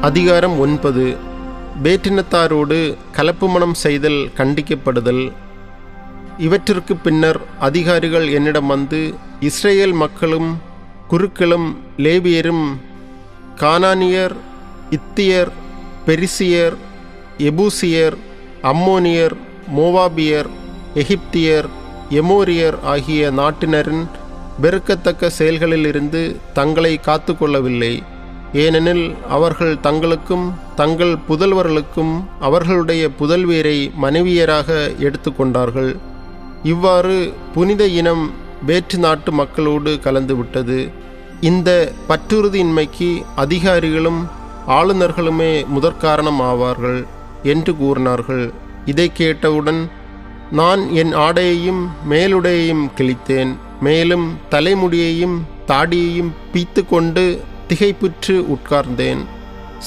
அதிகாரம் 9. வேற்றினத்தாரோடு கலப்பு மணம் செய்தல் கண்டிக்கப்படுதல். இவற்றிற்கு பின்னர் அதிகாரிகள் என்னிடம் வந்து, இஸ்ரேல் மக்களும் குருக்களும் லேவியரும் கானானியர், இத்தியர், பெரிசியர், எபூசியர், அம்மோனியர், மோவாபியர், எகிப்தியர், எமோரியர் ஆகிய நாட்டினரின் வெறுக்கத்தக்க செயல்களிலிருந்து தங்களை காத்து கொள்ளவில்லை. ஏனெனில் அவர்கள் தங்களுக்கும் தங்கள் புதல்வர்களுக்கும் அவர்களுடைய புதல்வியரை மனைவியராக எடுத்து கொண்டார்கள். இவ்வாறு புனித இனம் வேற்று நாட்டு மக்களோடு கலந்துவிட்டது. இந்த பற்றுறுதியின்மைக்கு அதிகாரிகளும் ஆளுநர்களுமே முதற்காரணம் ஆவார்கள் என்று கூறினார்கள். இதை கேட்டவுடன் நான் என் ஆடையையும் மேலுடையையும் கிழித்தேன். மேலும் தலைமுடியையும் தாடியையும் பீத்து கொண்டு திகைப்புற்று உட்கார்ந்தேன்.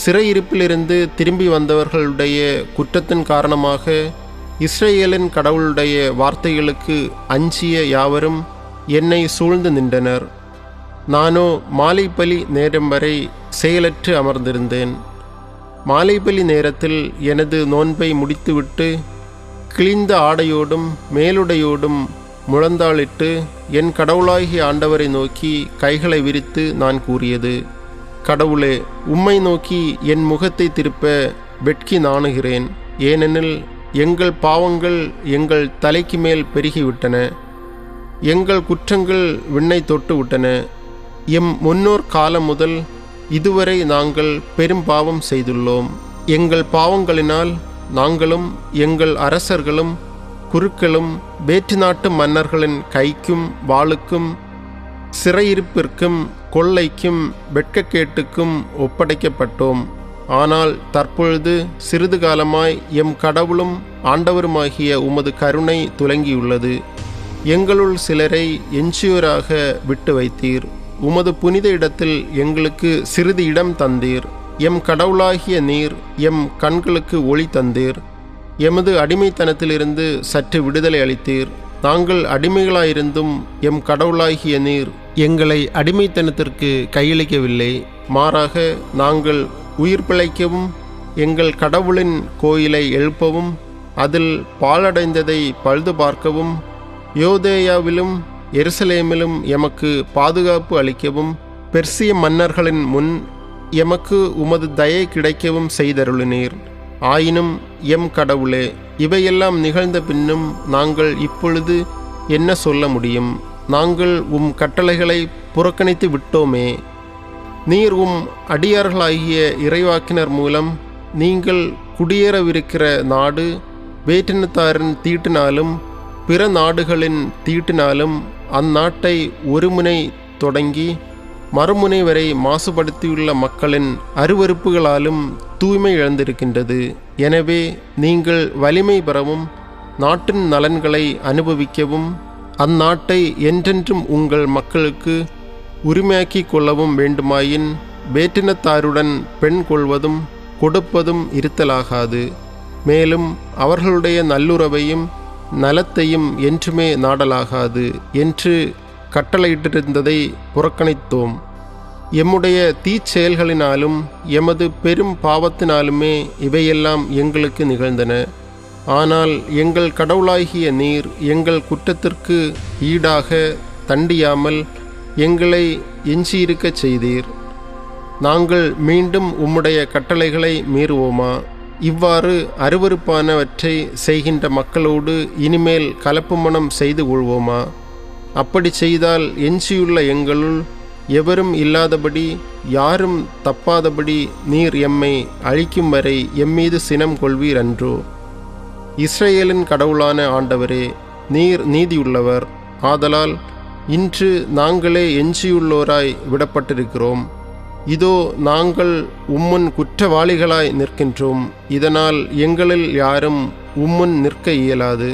சிறையிருப்பிலிருந்து திரும்பி வந்தவர்களுடைய குற்றத்தின் காரணமாக இஸ்ரேலின் கடவுளுடைய வார்த்தைகளுக்கு அஞ்சிய யாவரும் என்னை சூழ்ந்து நின்றனர். நானோ மாலைப்பலி நேரம் வரை செயலற்று அமர்ந்திருந்தேன். மாலைப்பலி நேரத்தில் எனது நோன்பை முடித்துவிட்டு கிழிந்த ஆடையோடும் மேலுடையோடும் முழந்தாளிட்டு என் கடவுளாகிய ஆண்டவரை நோக்கி கைகளை விரித்து நான் கூறியது: கடவுளே, உம்மை நோக்கி என் முகத்தை திருப்ப வெட்கி நாணுகிறேன். ஏனெனில் எங்கள் பாவங்கள் எங்கள் தலைக்கு மேல் பெருகிவிட்டன. எங்கள் குற்றங்கள் விண்ணை தொட்டு விட்டன. எம் முன்னோர் காலம் முதல் இதுவரை நாங்கள் பெரும் பாவம் செய்துள்ளோம். எங்கள் பாவங்களினால் நாங்களும் எங்கள் அரசர்களும் குருக்களும் வேற்று நாட்டு மன்னர்களின் கைக்கும் வாளுக்கும் சிறையிருப்பிற்கும் கொள்ளைக்கும் வெட்கக்கேட்டுக்கும் ஒப்படைக்கப்பட்டோம். ஆனால் தற்பொழுது சிறிது காலமாய் எம் கடவுளும் ஆண்டவருமாகிய உமது கருணை துலங்கியுள்ளது. எங்களுள் சிலரை எஞ்சியோராக விட்டு வைத்தீர். உமது புனித இடத்தில் எங்களுக்கு சிறிது இடம் தந்தீர். எம் கடவுளாகிய நீர் எம் கண்களுக்கு ஒளி தந்தீர். எமது அடிமைத்தனத்திலிருந்து சற்று விடுதலை அளித்தீர். நாங்கள் அடிமைகளாயிருந்தும் எம் கடவுளாகிய நீர் எங்களை அடிமைத்தனத்திற்கு கையளிக்கவில்லை. மாறாக நாங்கள் உயிர் பிழைக்கவும் எங்கள் கடவுளின் கோயிலை எழுப்பவும் அதில் பாழடைந்ததை பழுது பார்க்கவும் யோதேயாவிலும் எருசலேமிலும் எமக்கு பாதுகாப்பு அளிக்கவும் பெர்சிய மன்னர்களின் முன் எமக்கு உமது தயை கிடைக்கவும் செய்தருளினீர். ஆயினும் எம் கடவுளே, இவையெல்லாம் நிகழ்ந்த பின்னும் நாங்கள் இப்பொழுது என்ன சொல்ல முடியும்? நாங்கள் உம் கட்டளைகளை புறக்கணித்து விட்டோமே. நீர் உம் அடியார்களாகிய இறைவாக்கினர் மூலம் நீங்கள் குடியேறவிருக்கிற நாடு வேற்றினத்தாரின் தீட்டினாலும் பிற நாடுகளின் தீட்டினாலும் அந்நாட்டை ஒருமுனை தொடங்கி மறுமுனை வரை மாசுபடுத்தியுள்ள மக்களின் அருவருப்புகளாலும் தூய்மை இழந்திருக்கின்றது. எனவே நீங்கள் வலிமை பெறவும் நாட்டின் நலன்களை அனுபவிக்கவும் அந்நாட்டை என்றென்றும் உங்கள் மக்களுக்கு உரிமையாக்கி கொள்ளவும் வேண்டுமாயின் வேற்றினத்தாருடன் பெண் கொள்வதும் கொடுப்பதும் இருத்தலாகாது. மேலும் அவர்களுடைய நல்லுறவையும் நலத்தையும் என்றுமே நாடலாகாது என்று கட்டளையிட்டிருந்ததை புறக்கணித்தோம். எம்முடைய தீச்செயல்களினாலும் எமது பெரும் பாவத்தினாலுமே இவையெல்லாம் எங்களுக்கு நிகழ்ந்தன. ஆனால் எங்கள் கடவுளாகிய நீர் எங்கள் குற்றத்திற்கு ஈடாக தண்டியாமல் எங்களை எஞ்சியிருக்கச் செய்தீர். நாங்கள் மீண்டும் உம்முடைய கட்டளைகளை மீறுவோமா? இவ்வாறு அருவருப்பானவற்றை செய்கின்ற மக்களோடு இனிமேல் கலப்பு மணம் செய்து கொள்வோமா? அப்படி செய்தால் எஞ்சியுள்ள எங்களுள் எவரும் இல்லாதபடி யாரும் தப்பாதபடி நீர் எம்மை அழிக்கும் வரை எம்மீது சினம் கொள்வீர் அன்றோ? இஸ்ரேலின் கடவுளான ஆண்டவரே, நீர் நீதியுள்ளவர். ஆதலால் இன்று நாங்களே எஞ்சியுள்ளோராய் விடப்பட்டிருக்கிறோம். இதோ நாங்கள் உம்முன் குற்றவாளிகளாய் நிற்கின்றோம். இதனால் எங்களில் யாரும் உம்முன் நிற்க இயலாது.